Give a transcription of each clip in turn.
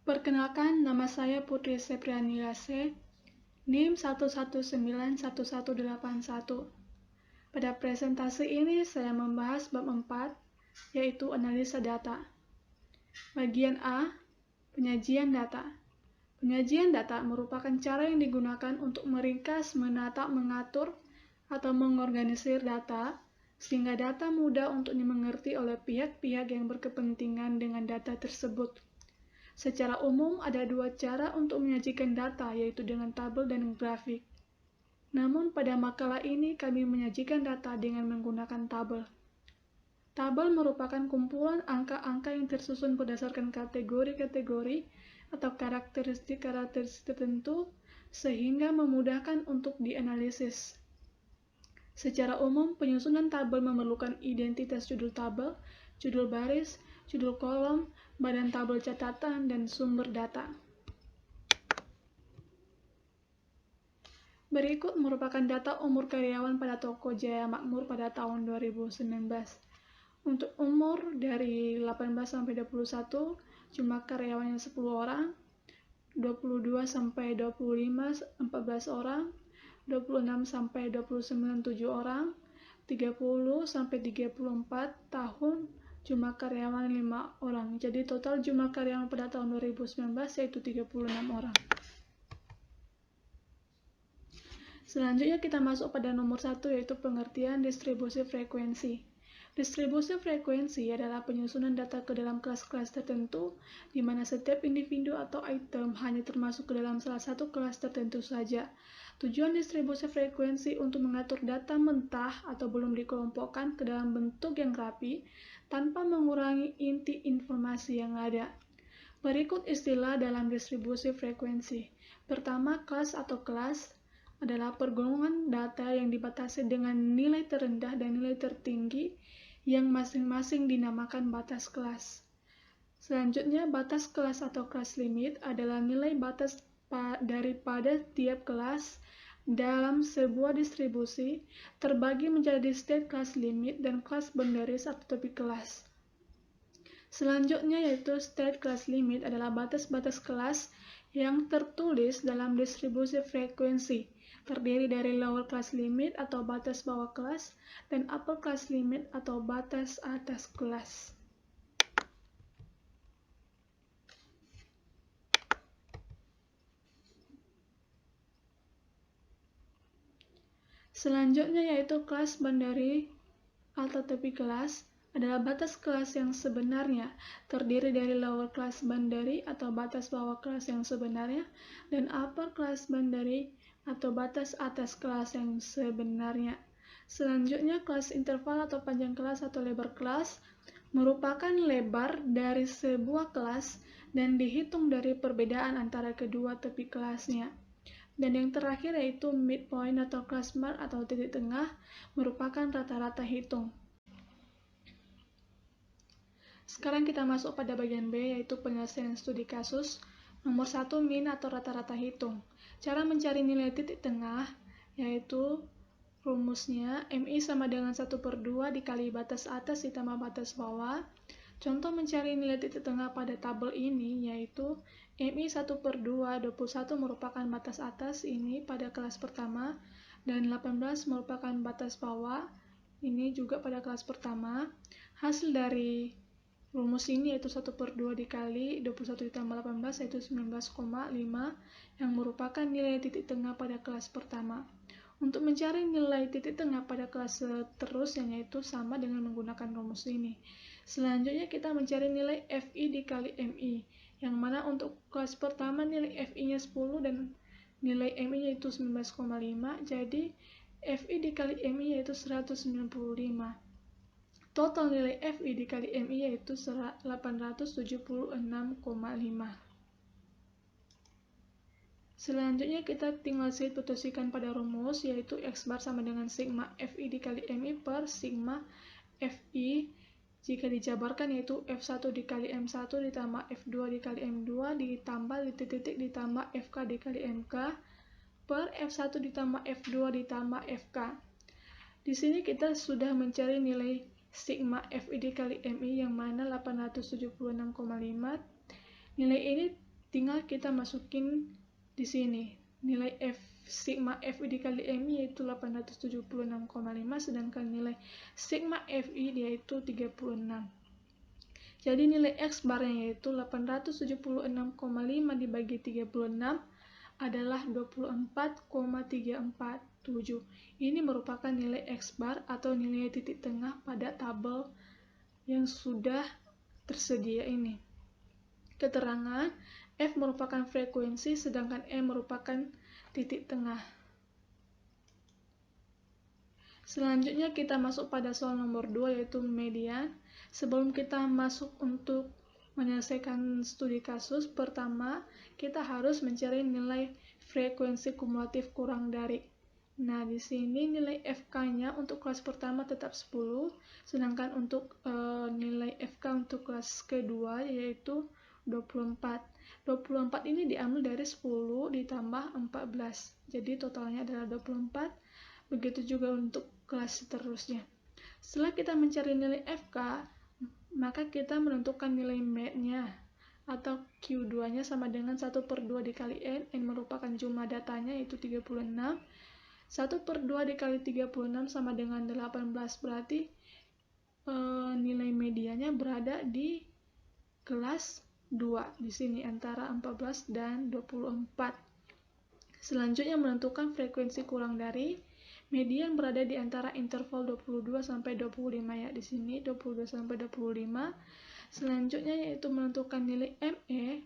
Perkenalkan, nama saya Putri Sepriani Lase, NIM 1191181. Pada presentasi ini saya membahas bab 4, yaitu analisa data. Bagian A, penyajian data. Penyajian data merupakan cara yang digunakan untuk meringkas, menata, mengatur, atau mengorganisir data, sehingga data mudah untuk dimengerti oleh pihak-pihak yang berkepentingan dengan data tersebut. Secara umum, ada dua cara untuk menyajikan data, yaitu dengan tabel dan grafik. Namun, pada makalah ini kami menyajikan data dengan menggunakan tabel. Tabel merupakan kumpulan angka-angka yang tersusun berdasarkan kategori-kategori atau karakteristik-karakteristik tertentu, sehingga memudahkan untuk dianalisis. Secara umum, penyusunan tabel memerlukan identitas judul tabel, judul baris, judul kolom, badan tabel catatan, dan sumber data. Berikut merupakan data umur karyawan pada toko Jaya Makmur pada tahun 2019. Untuk umur dari 18 sampai 21, jumlah karyawannya 10 orang, 22 sampai 25 14 orang, 26 sampai 29 7 orang, 30 sampai 34 tahun, jumlah karyawan 5 orang. Jadi total jumlah karyawan pada tahun 2019 yaitu 36 orang. Selanjutnya kita masuk pada nomor 1, yaitu pengertian distribusi frekuensi. Distribusi frekuensi adalah penyusunan data ke dalam kelas-kelas tertentu, di mana setiap individu atau item hanya termasuk ke dalam salah satu kelas tertentu saja. Tujuan distribusi frekuensi untuk mengatur data mentah atau belum dikelompokkan ke dalam bentuk yang rapi, tanpa mengurangi inti informasi yang ada. Berikut istilah dalam distribusi frekuensi. Pertama, kelas atau kelas adalah pergolongan data yang dibatasi dengan nilai terendah dan nilai tertinggi yang masing-masing dinamakan batas kelas. Selanjutnya, batas kelas atau kelas limit adalah nilai batas daripada tiap kelas dalam sebuah distribusi terbagi menjadi state kelas limit dan kelas boundaries atau tepi kelas. Selanjutnya yaitu state kelas limit adalah batas-batas kelas yang tertulis dalam distribusi frekuensi, terdiri dari lower class limit atau batas bawah kelas dan upper class limit atau batas atas kelas. Selanjutnya yaitu kelas boundary atau tepi kelas adalah batas kelas yang sebenarnya, terdiri dari lower class boundary atau batas bawah kelas yang sebenarnya dan upper class boundary atau batas atas kelas yang sebenarnya. Selanjutnya, kelas interval atau panjang kelas atau lebar kelas merupakan lebar dari sebuah kelas dan dihitung dari perbedaan antara kedua tepi kelasnya. Dan yang terakhir yaitu midpoint atau class mark atau titik tengah merupakan rata-rata hitung. Sekarang kita masuk pada bagian B, yaitu penyelesaian studi kasus. Nomor 1, min atau rata-rata hitung. Cara mencari nilai titik tengah, yaitu rumusnya MI sama dengan 1/2 dikali batas atas ditambah batas bawah. Contoh mencari nilai titik tengah pada tabel ini, yaitu MI 1/2 21 merupakan batas atas ini pada kelas pertama, dan 18 merupakan batas bawah, ini juga pada kelas pertama. Hasil dari rumus ini yaitu 1/2 dikali 21 ditambah 18 yaitu 19,5 yang merupakan nilai titik tengah pada kelas pertama. Untuk mencari nilai titik tengah pada kelas seterusnya yaitu sama dengan menggunakan rumus ini. Selanjutnya kita mencari nilai FI dikali MI, yang mana untuk kelas pertama nilai FI-nya 10 dan nilai MI yaitu 19,5, jadi FI dikali MI yaitu 195. Total nilai FI dikali MI yaitu 876,5. Selanjutnya kita tinggal substitusikan pada rumus, yaitu X bar sama dengan sigma Fi dikali Mi per sigma Fi jika dijabarkan, yaitu F1 dikali M1 ditambah F2 dikali M2 ditambah titik-titik ditambah Fk dikali Mk per F1 ditambah F2 ditambah Fk. Di sini kita sudah mencari nilai sigma Fi dikali Mi yang mana 876,5. Nilai ini tinggal kita masukin di sini. Nilai sigma Fi dikali Mi yaitu 876,5, sedangkan nilai sigma Fi yaitu 36. Jadi nilai X barnya yaitu 876,5 dibagi 36 adalah 24,347. Ini merupakan nilai X bar atau nilai titik tengah pada tabel yang sudah tersedia ini. Keterangan F merupakan frekuensi, sedangkan E merupakan titik tengah. Selanjutnya kita masuk pada soal nomor 2, yaitu median. Sebelum kita masuk untuk menyelesaikan studi kasus, pertama kita harus mencari nilai frekuensi kumulatif kurang dari. Nah, di sini nilai FK-nya untuk kelas pertama tetap 10, sedangkan untuk nilai FK untuk kelas kedua yaitu 24. 24 ini diambil dari 10 ditambah 14. Jadi totalnya adalah 24. Begitu juga untuk kelas seterusnya. Setelah kita mencari nilai FK, maka kita menentukan nilai med-nya atau Q2-nya sama dengan 1/2 dikali N. N merupakan jumlah datanya yaitu 36. 1/2 dikali 36 sama dengan 18, berarti nilai medianya berada di kelas 2 di sini antara 14 dan 24. Selanjutnya menentukan frekuensi kurang dari. Median berada di antara interval 22 sampai 25 ya, di sini 22 sampai 25. Selanjutnya yaitu menentukan nilai ME,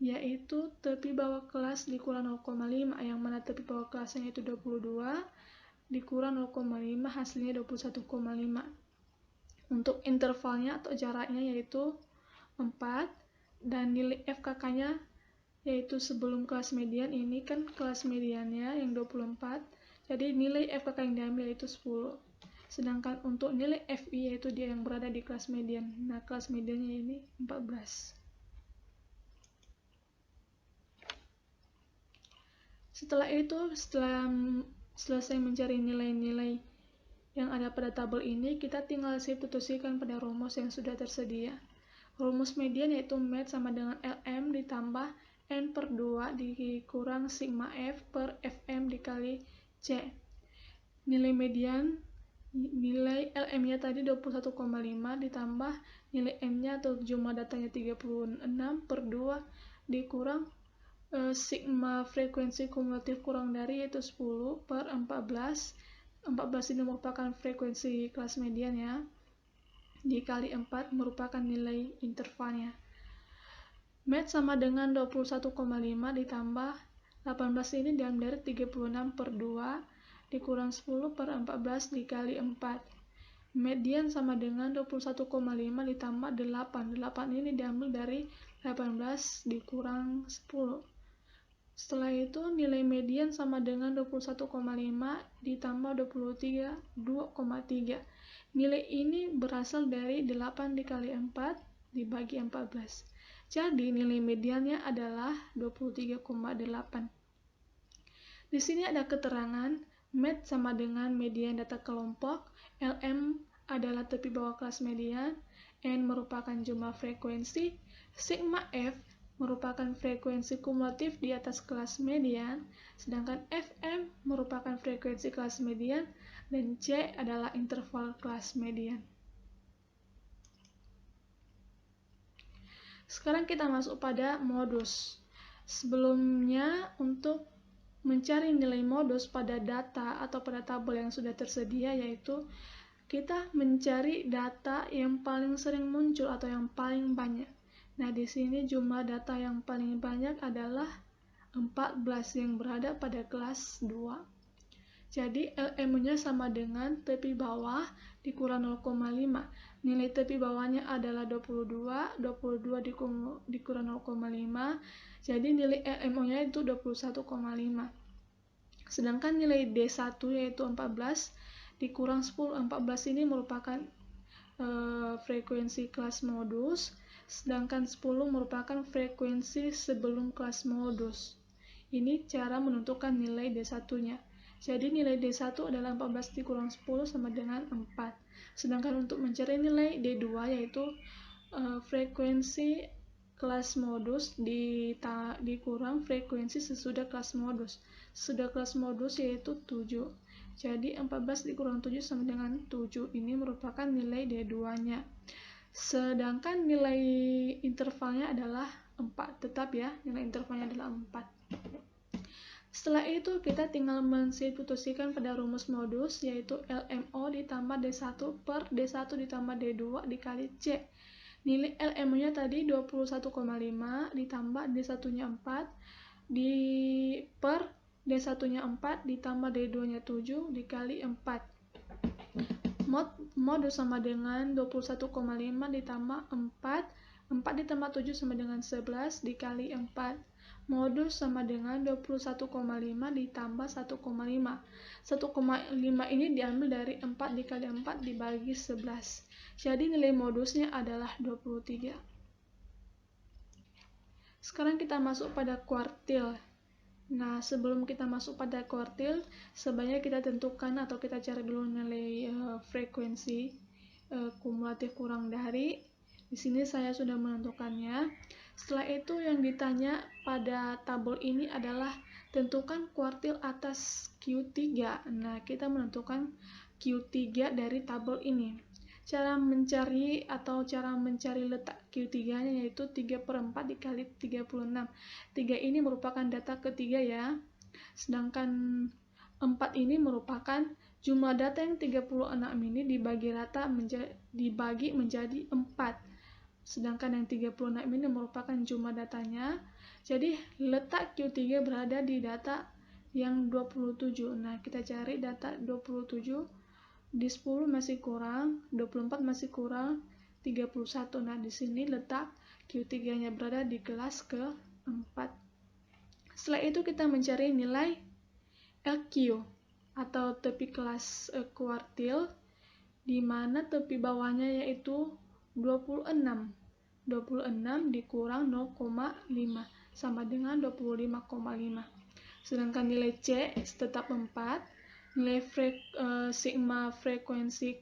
yaitu tepi bawah kelas dikurang 0,5, yang mana tepi bawah kelasnya yaitu 22 dikurang 0,5 hasilnya 21,5. Untuk intervalnya atau jaraknya yaitu 4, dan nilai FKK-nya yaitu sebelum kelas median, ini kan kelas mediannya yang 24, jadi nilai FKK yang diambil yaitu 10. Sedangkan untuk nilai FI yaitu dia yang berada di kelas median. Nah, kelas mediannya ini 14. Setelah itu, setelah selesai mencari nilai-nilai yang ada pada tabel ini, kita tinggal substitusikan pada rumus yang sudah tersedia. Rumus median yaitu med sama dengan Lm ditambah N/2 dikurang sigma F per Fm dikali C. Nilai median, nilai Lm-nya tadi 21,5 ditambah nilai N-nya atau jumlah datanya 36/2 dikurang sigma frekuensi kumulatif kurang dari yaitu 10/14. 14 ini merupakan frekuensi kelas median ya, dikali 4 merupakan nilai intervalnya. Med sama dengan 21,5 ditambah 18 ini diambil dari 36/2 dikurang 10/14 dikali 4. Median sama dengan 21,5 ditambah 8. 8 ini diambil dari 18 dikurang 10. Setelah itu nilai median sama dengan 21,5 ditambah 2,3. Nilai ini berasal dari 8 dikali 4 dibagi 14. Jadi nilai mediannya adalah 23,8. Di sini ada keterangan med sama dengan median data kelompok, Lm adalah tepi bawah kelas median, N merupakan jumlah frekuensi, sigma F merupakan frekuensi kumulatif di atas kelas median, sedangkan Fm merupakan frekuensi kelas median, dan C adalah interval kelas median. Sekarang kita masuk pada modus. Sebelumnya, untuk mencari nilai modus pada data atau pada tabel yang sudah tersedia, yaitu kita mencari data yang paling sering muncul atau yang paling banyak. Nah, di sini jumlah data yang paling banyak adalah 14 yang berada pada kelas 2. Jadi LM-nya sama dengan tepi bawah dikurang 0,5. Nilai tepi bawahnya adalah 22, 22 dikurang 0,5. Jadi nilai LM-nya itu 21,5. Sedangkan nilai D1 yaitu 14 dikurang 10. 14 ini merupakan frekuensi kelas modus, sedangkan 10 merupakan frekuensi sebelum kelas modus. Ini cara menentukan nilai D1-nya. Jadi nilai D1 adalah 14 dikurang 10 sama dengan 4. Sedangkan untuk mencari nilai D2 yaitu frekuensi kelas modus dikurang frekuensi sesudah kelas modus. Sesudah kelas modus yaitu 7. Jadi 14 dikurang 7 sama dengan 7. Ini merupakan nilai D2-nya. Sedangkan nilai intervalnya adalah 4. Tetap ya, nilai intervalnya adalah 4. Setelah itu kita tinggal mensubstitusikan pada rumus modus yaitu LMO ditambah D1 per D1 ditambah D2 dikali C. Nilai LM-nya tadi 21,5 ditambah D1-nya 4 per D1-nya 4 ditambah D2-nya 7 dikali 4. Modus sama dengan 21,5 ditambah 4. 4 ditambah 7 sama dengan 11 dikali 4. Modus sama dengan 21,5 ditambah 1,5. 1,5 ini diambil dari 4 dikali 4 dibagi 11. Jadi nilai modusnya adalah 23. Sekarang kita masuk pada kuartil. Nah, sebelum kita masuk pada kuartil, sebaiknya kita tentukan atau kita cari dulu nilai frekuensi kumulatif kurang dari. Di sini saya sudah menentukannya. Setelah itu yang ditanya pada tabel ini adalah tentukan kuartil atas Q3. Nah, kita menentukan Q3 dari tabel ini. Cara mencari letak Q3-nya yaitu 3/4 dikali 36. 3 ini merupakan data ketiga ya. Sedangkan 4 ini merupakan jumlah data yang 36 ini dibagi menjadi 4. Sedangkan yang 36 ini merupakan jumlah datanya. Jadi letak Q3 berada di data yang 27. Nah, kita cari data 27. Di 10 masih kurang, 24 masih kurang, 31. Nah, di sini letak Q3-nya berada di kelas ke-4. Setelah itu kita mencari nilai LQ atau tepi kelas kuartil, di mana tepi bawahnya yaitu 26. 26 dikurang 0,5 sama dengan 25,5. Sedangkan nilai C tetap 4. Nilai sigma frekuensi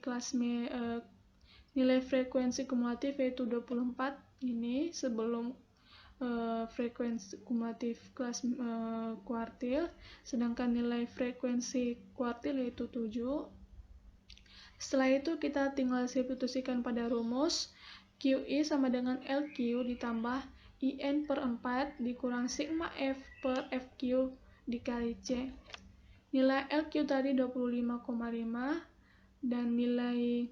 nilai frekuensi kumulatif yaitu 24 ini sebelum frekuensi kumulatif kelas kuartil, sedangkan nilai frekuensi kuartil yaitu 7. Setelah itu kita tinggal substitusikan pada rumus QI sama dengan LQ ditambah IN per 4 dikurang sigma F per FQ dikali C. Nilai LQ tadi 25,5 dan nilai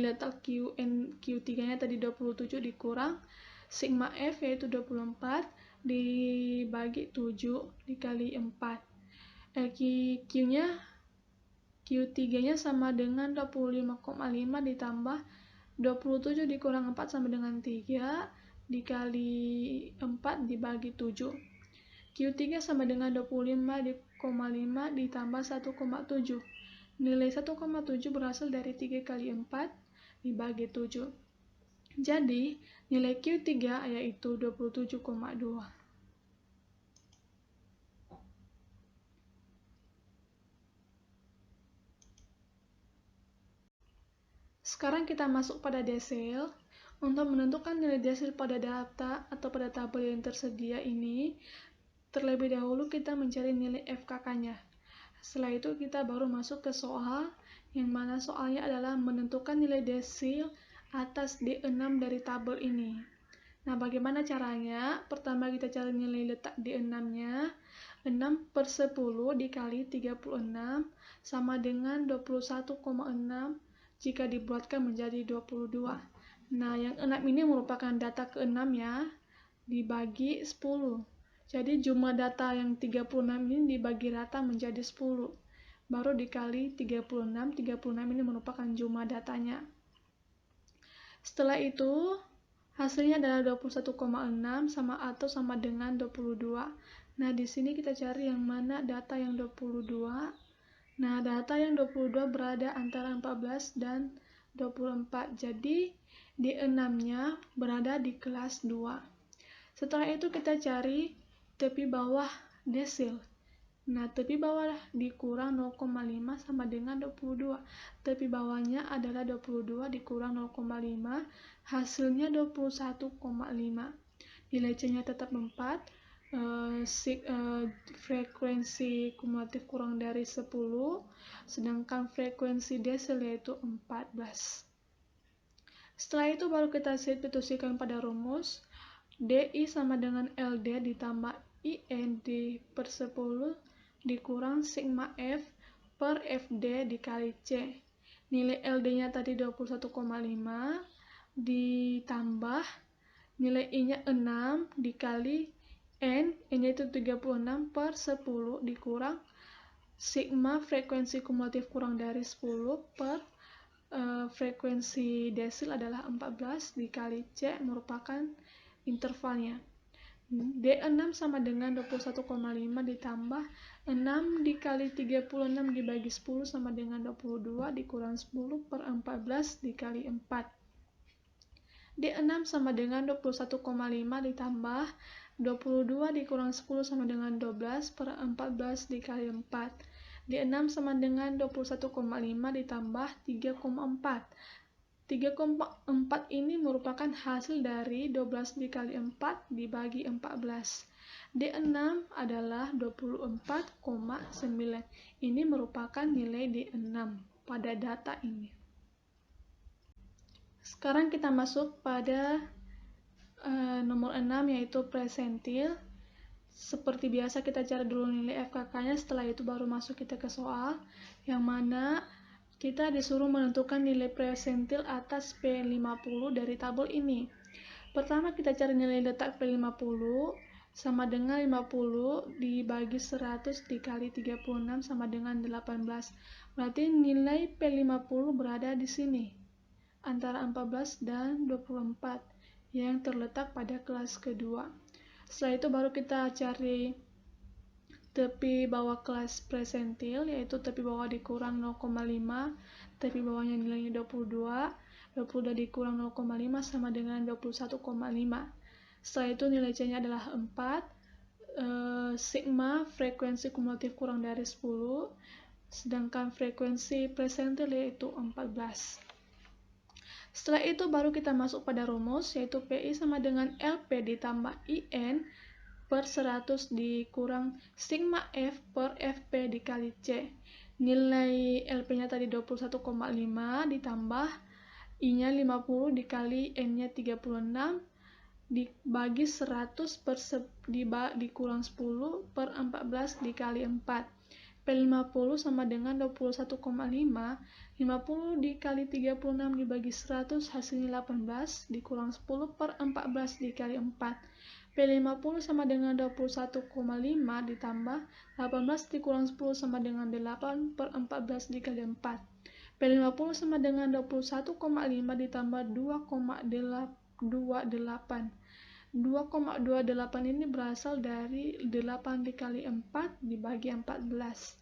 letak Q3-nya tadi 27 dikurang sigma F yaitu 24 dibagi 7 dikali 4. Q3-nya sama dengan 25,5 ditambah 27 dikurang 4 sama dengan 3 dikali 4 dibagi 7. Q3 sama dengan 25,5 ditambah 1,7. Nilai 1,7 berasal dari 3 kali 4 dibagi 7. Jadi, nilai Q3 yaitu 27,2. Sekarang kita masuk pada desil. Untuk menentukan nilai desil pada data atau pada tabel yang tersedia ini, terlebih dahulu kita mencari nilai FKK-nya. Setelah itu kita baru masuk ke soal, yang mana soalnya adalah menentukan nilai desil atas D6 dari tabel ini. Nah, bagaimana caranya? Pertama kita cari nilai letak D6-nya. 6 per 10 dikali 36 sama dengan 21,6 jika dibuatkan menjadi 22. Nah, yang 6 ini merupakan data ke-6 ya, dibagi 10. Jadi jumlah data yang 36 ini dibagi rata menjadi 10. Baru dikali 36, 36 ini merupakan jumlah datanya. Setelah itu, hasilnya adalah 21,6 sama atau sama dengan 22. Nah, di sini kita cari yang mana data yang 22. Nah, data yang 22 berada antara 14 dan 24. Jadi, di 6-nya berada di kelas 2. Setelah itu kita cari tepi bawah desil. Nah, tepi bawah dikurang 0,5 sama dengan 22. Tepi bawahnya adalah 22 dikurang 0,5, hasilnya 21,5. Nilai C-nya tetap 4. Frekuensi kumulatif kurang dari 10, sedangkan frekuensi desil yaitu 14. Setelah itu baru kita substitusikan pada rumus. DI sama dengan LD ditambah IN per 10 dikurang sigma F per FD dikali C. Nilai LD-nya tadi 21,5 ditambah nilai I-nya 6 dikali N-nya itu 36 per 10 dikurang sigma frekuensi kumulatif kurang dari 10 per frekuensi desil adalah 14 dikali C merupakan intervalnya. D6 sama dengan 21,5 ditambah 6 dikali 36 dibagi 10 sama dengan 22 dikurang 10 per 14 dikali 4. D6 sama dengan 21,5 ditambah 22 dikurang 10 sama dengan 12 per 14 dikali 4. D6 sama dengan 21,5 ditambah 3,4. 3,4 ini merupakan hasil dari 12 dikali 4 dibagi 14. D6 adalah 24,9. Ini merupakan nilai D6 pada data ini. Sekarang kita masuk pada nomor 6 yaitu presentil. Seperti biasa kita cari dulu nilai FKK-nya, setelah itu baru masuk kita ke soal yang mana kita disuruh menentukan nilai presentil atas P50 dari tabel ini. Pertama kita cari nilai letak P50 sama dengan 50 dibagi 100 dikali 36 sama dengan 18. Berarti nilai P50 berada di sini antara 14 dan 24 yang terletak pada kelas kedua. Setelah itu baru kita cari tepi bawah kelas presentil, yaitu tepi bawah dikurang 0,5, tepi bawahnya nilainya 22 dikurang 0,5 sama dengan 21,5. Setelah itu nilai C-nya adalah 4, sigma frekuensi kumulatif kurang dari 10, sedangkan frekuensi presentil yaitu 14. Setelah itu baru kita masuk pada rumus, yaitu PI sama dengan LP ditambah IN per 100 dikurang sigma F per FP dikali C. Nilai LP-nya tadi 21,5 ditambah I-nya 50 dikali N-nya 36 dibagi 100 per dikurang 10 per 14 dikali 4. P50 sama dengan 21,5, 50 dikali 36 dibagi 100 hasilnya 18 dikurang 10 per 14 dikali 4. P50 sama dengan 21,5 ditambah 18 dikurang 10 sama dengan 8 per 14 dikali 4. P50 sama dengan 21,5 ditambah 2,28. 2,28 ini berasal dari 8 dikali 4 dibagi 14.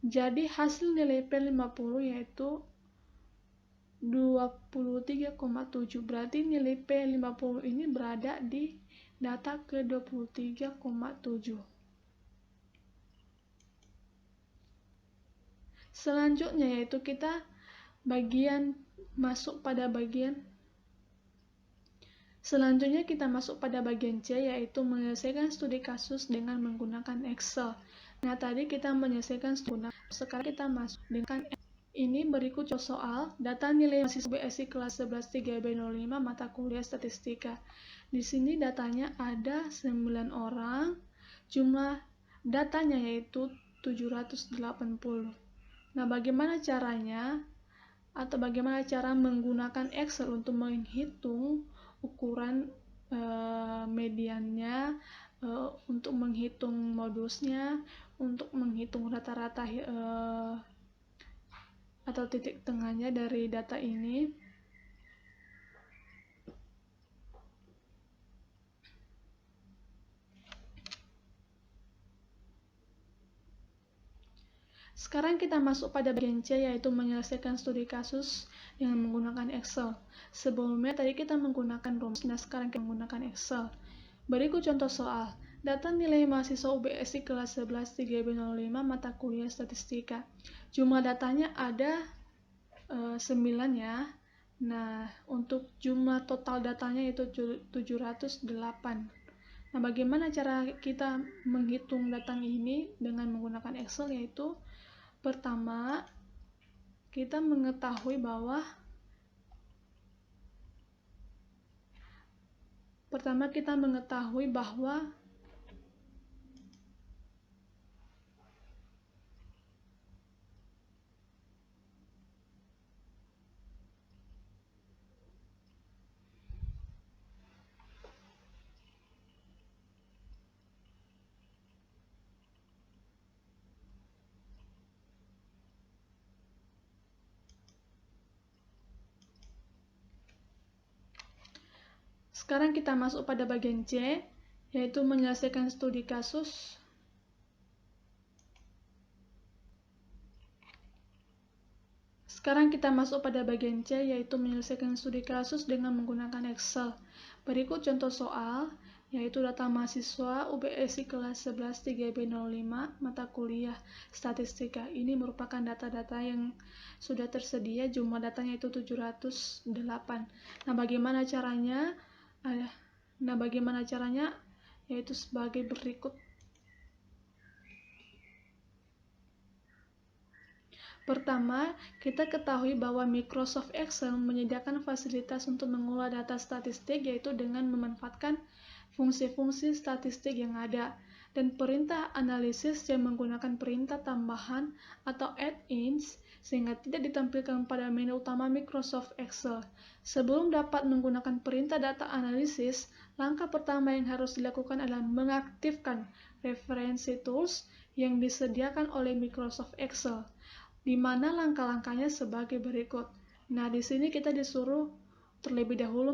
Jadi hasil nilai P50 yaitu 23,7. Berarti nilai P50 ini berada di data ke 23,7. Selanjutnya yaitu kita masuk pada bagian C, yaitu menyelesaikan studi kasus dengan menggunakan Excel. Nah, tadi kita menyelesaikan studi. Sekarang kita masuk dengan ini berikut soal data nilai mahasiswa BSI kelas 11 3B05 mata kuliah statistika. Di sini datanya ada 9 orang, jumlah datanya yaitu 780. Nah, bagaimana caranya atau bagaimana cara menggunakan Excel untuk menghitung ukuran mediannya, untuk menghitung modusnya, untuk menghitung rata-rata atau titik tengahnya dari data ini. Sekarang kita masuk pada bagian C, yaitu menyelesaikan studi kasus dengan menggunakan Excel. Sebelumnya tadi kita menggunakan rumus, nah sekarang kita menggunakan Excel. Berikut contoh soal. Data nilai mahasiswa UBSI kelas 11 3B05 mata kuliah statistika. Jumlah datanya ada 9 ya. Nah, untuk jumlah total datanya itu 708. Nah, bagaimana cara kita menghitung data ini dengan menggunakan Excel, yaitu pertama, kita mengetahui bahwa sekarang kita masuk pada bagian C, yaitu menyelesaikan studi kasus. Sekarang kita masuk pada bagian C, yaitu menyelesaikan studi kasus dengan menggunakan Excel. Berikut contoh soal, yaitu data mahasiswa UBSI kelas 11 3B05 mata kuliah statistika. Ini merupakan data-data yang sudah tersedia, jumlah datanya itu 708. Nah, bagaimana caranya? Yaitu sebagai berikut. Pertama, kita ketahui bahwa Microsoft Excel menyediakan fasilitas untuk mengolah data statistik, yaitu dengan memanfaatkan fungsi-fungsi statistik yang ada dan perintah analisis yang menggunakan perintah tambahan atau add-ins sehingga tidak ditampilkan pada menu utama Microsoft Excel. Sebelum dapat menggunakan perintah data analisis, langkah pertama yang harus dilakukan adalah mengaktifkan referensi tools yang disediakan oleh Microsoft Excel, di mana langkah-langkahnya sebagai berikut. Nah, di sini kita disuruh terlebih dahulu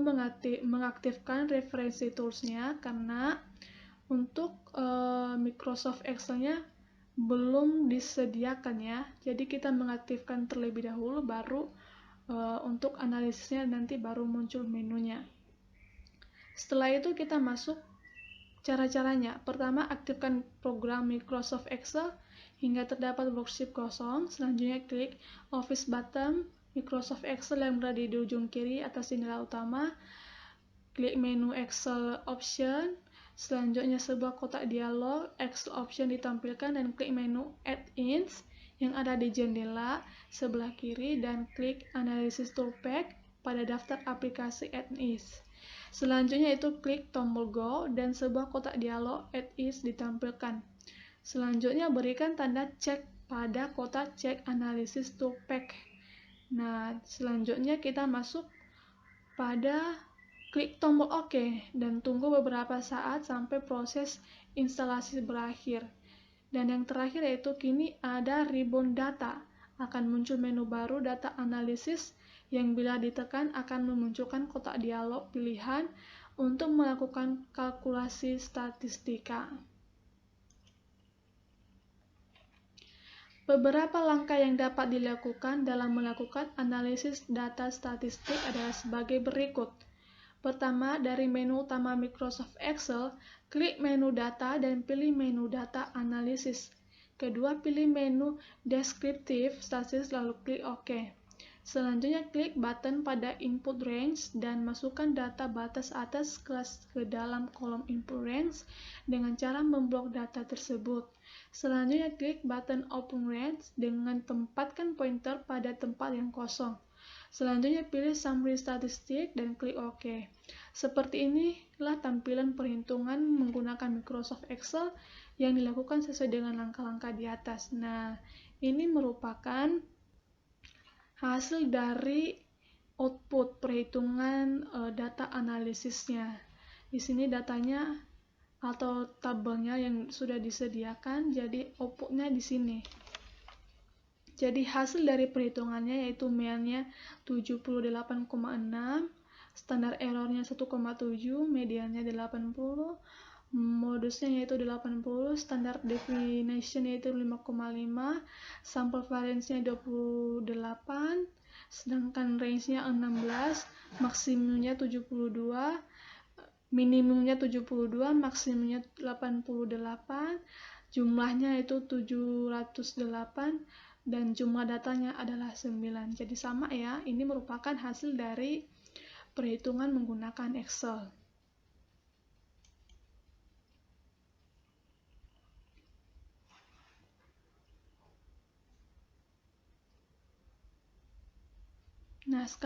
mengaktifkan referensi tools-nya karena untuk Microsoft Excel-nya belum disediakan ya. Jadi kita mengaktifkan terlebih dahulu, baru untuk analisisnya nanti baru muncul menunya. Setelah itu kita masuk cara-caranya. Pertama, aktifkan program Microsoft Excel hingga terdapat worksheet kosong. Selanjutnya klik Office button Microsoft Excel yang berada di ujung kiri atas jendela utama. Klik menu Excel Option. Selanjutnya sebuah kotak dialog Excel Option ditampilkan dan klik menu Add-ins yang ada di jendela sebelah kiri dan klik Analysis Toolpath pada daftar aplikasi Add-ins. Selanjutnya itu klik tombol Go dan sebuah kotak dialog Add-ins ditampilkan. Selanjutnya berikan tanda cek pada kotak Check Analysis Toolpath. Nah, selanjutnya kita masuk pada klik tombol OK dan tunggu beberapa saat sampai proses instalasi berakhir. Dan yang terakhir yaitu kini ada ribbon data. Akan muncul menu baru data analisis yang bila ditekan akan memunculkan kotak dialog pilihan untuk melakukan kalkulasi statistika. Beberapa langkah yang dapat dilakukan dalam melakukan analisis data statistik adalah sebagai berikut. Pertama, dari menu utama Microsoft Excel, klik menu data dan pilih menu data analisis. Kedua, pilih menu deskriptif statistik lalu klik OK. Selanjutnya, klik button pada input range dan masukkan data batas atas kelas ke dalam kolom input range dengan cara memblok data tersebut. Selanjutnya, klik button open range dengan tempatkan pointer pada tempat yang kosong. Selanjutnya pilih summary statistik dan klik OK. Seperti inilah tampilan perhitungan menggunakan Microsoft Excel yang dilakukan sesuai dengan langkah-langkah di atas. Nah, ini merupakan hasil dari output perhitungan data analisisnya. Di sini datanya atau tabelnya yang sudah disediakan, jadi outputnya di sini. Jadi hasil dari perhitungannya yaitu meannya 78,6, standar errornya 1,7, mediannya 80, modusnya yaitu 80, standar deviation yaitu 5,5, sample variance-nya 28, sedangkan range-nya 16, maksimumnya 72, minimumnya 72, maksimumnya 88, jumlahnya itu 708, dan jumlah datanya adalah 9. Jadi sama ya, ini merupakan hasil dari perhitungan menggunakan Excel. Nah, sekarang